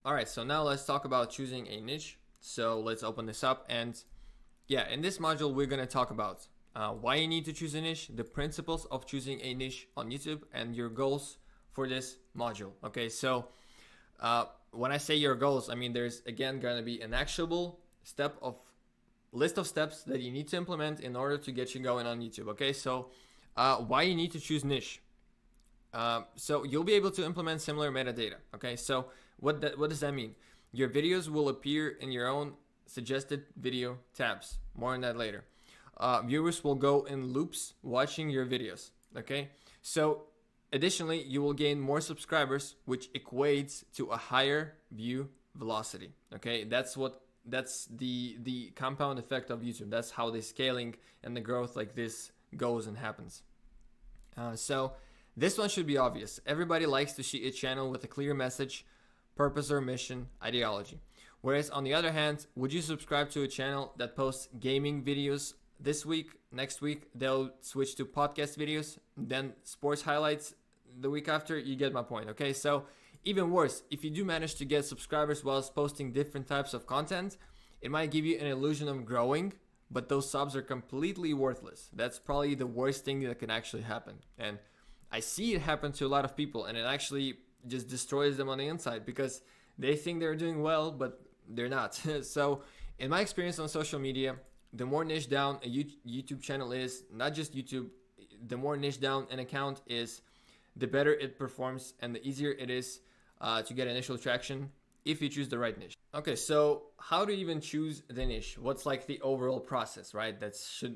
All right, so now let's talk about choosing a niche. So let's open this up. And yeah, in this module, we're going to talk about why you need to choose a niche, the principles of choosing a niche on YouTube, and your goals for this module. Okay, so when I say your goals, I mean there's again going to be an actionable list of steps that you need to implement in order to get you going on YouTube. Okay, so why you need to choose niche. So you'll be able to implement similar metadata. Okay, so what does that mean? Your videos will appear in your own suggested video tabs. More on that later. Viewers will go in loops watching your videos. Okay, so additionally, you will gain more subscribers, which equates to a higher view velocity. Okay, that's the compound effect of YouTube. That's how the scaling and the growth like this goes and happens. So this one should be obvious. Everybody likes to see a channel with a clear message, purpose or mission, ideology. Whereas on the other hand, would you subscribe to a channel that posts gaming videos this week? Next week, they'll switch to podcast videos, then sports highlights the week after? You get my point, okay? So even worse, if you do manage to get subscribers whilst posting different types of content, it might give you an illusion of growing, but those subs are completely worthless. That's probably the worst thing that can actually happen. And I see it happen to a lot of people, and it actually just destroys them on the inside because they think they're doing well, but they're not. So in my experience on social media, the more niche down a YouTube channel is, not just YouTube, the more niche down an account is, the better it performs and the easier it is to get initial traction if you choose the right niche. Okay, so how to even choose the niche? What's like the overall process, right?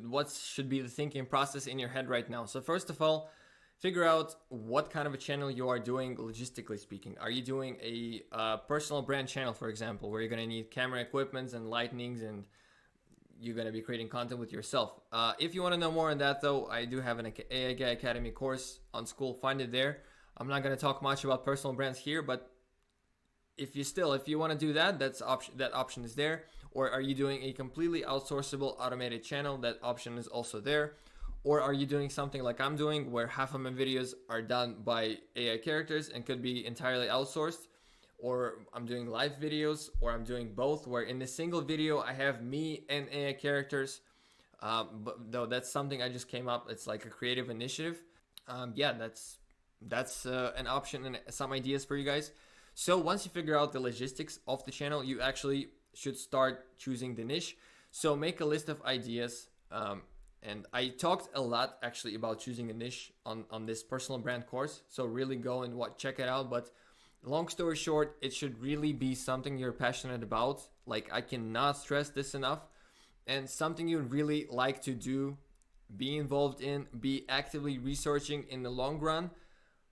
What should be the thinking process in your head right now? So first of all, figure out what kind of a channel you are doing logistically speaking. Are you doing a personal brand channel, for example, where you're going to need camera equipments and lightnings and you're going to be creating content with yourself? If you want to know more on that, though, I do have an AI Guy Academy course on School. Find it there. I'm not going to talk much about personal brands here, but if you want to do that, that option is there. Or are you doing a completely outsourceable automated channel? That option is also there. Or are you doing something like I'm doing, where half of my videos are done by AI characters and could be entirely outsourced? Or I'm doing live videos, or I'm doing both, where in a single video I have me and AI characters. But though that's something I just came up, it's like a creative initiative. Yeah, that's an option and some ideas for you guys. So once you figure out the logistics of the channel, you actually should start choosing the niche. So make a list of ideas. And I talked a lot actually about choosing a niche on this personal brand course. So really go and check it out. But long story short, it should really be something you're passionate about. Like, I cannot stress this enough. And something you'd really like to do, be involved in, be actively researching in the long run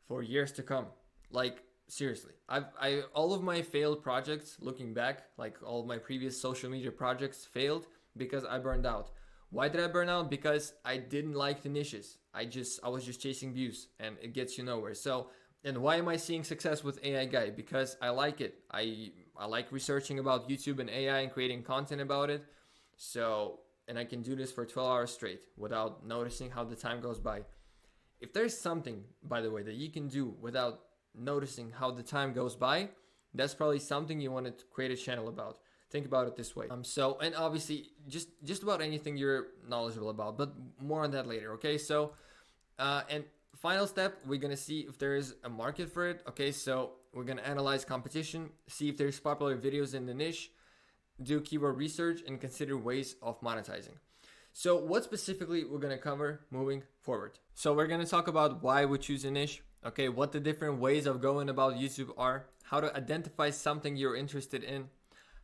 for years to come. Like, seriously, I all of my failed projects, looking back, like all of my previous social media projects failed because I burned out. Why did I burn out? Because I didn't like the niches. I was just chasing views, and it gets you nowhere. So, and why am I seeing success with AI Guy? Because I like it. I like researching about YouTube and AI and creating content about it. So, and I can do this for 12 hours straight without noticing how the time goes by. If there's something, by the way, that you can do without noticing how the time goes by, that's probably something you want to create a channel about. Think about it this way. So, and obviously just about anything you're knowledgeable about, but more on that later. Okay, so and final step, we're gonna see if there is a market for it. Okay, so we're gonna analyze competition, see if there's popular videos in the niche, do keyword research, and consider ways of monetizing. So what specifically we're gonna cover moving forward. So we're gonna talk about why we choose a niche. Okay, what the different ways of going about YouTube are, how to identify something you're interested in,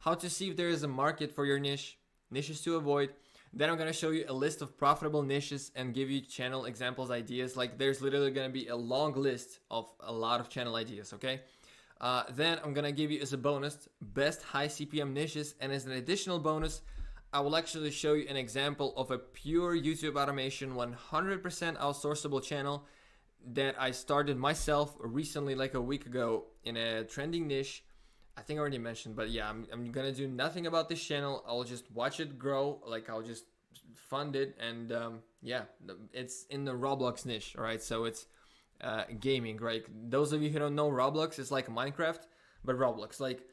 how to see if there is a market for your niche, niches to avoid. Then I'm going to show you a list of profitable niches and give you channel examples, ideas. Like, there's literally going to be a long list of a lot of channel ideas, okay? Then I'm going to give you as a bonus best high CPM niches, and as an additional bonus, I will actually show you an example of a pure YouTube automation 100% outsourceable channel that I started myself recently, like a week ago, in a trending niche. I think I already mentioned, but yeah, I'm gonna do nothing about this channel. I'll just watch it grow. Like, I'll just fund it, and yeah, it's in the Roblox niche. All right, so it's gaming, right? Those of you who don't know, Roblox is like Minecraft, but Roblox. Like,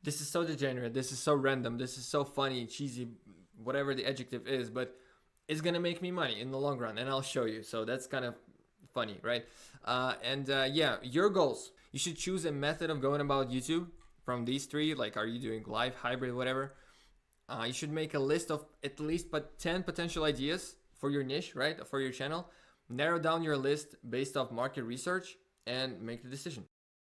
This is so degenerate, this is so random, this is so funny, cheesy, whatever the adjective is, but it's gonna make me money in the long run, and I'll show you. So that's kind of funny, right? Yeah, your goals. You should choose a method of going about YouTube from these three. Like, are you doing live, hybrid, whatever? You should make a list of at least 10 potential ideas for your niche, right? For your channel. Narrow down your list based off market research and make the decision.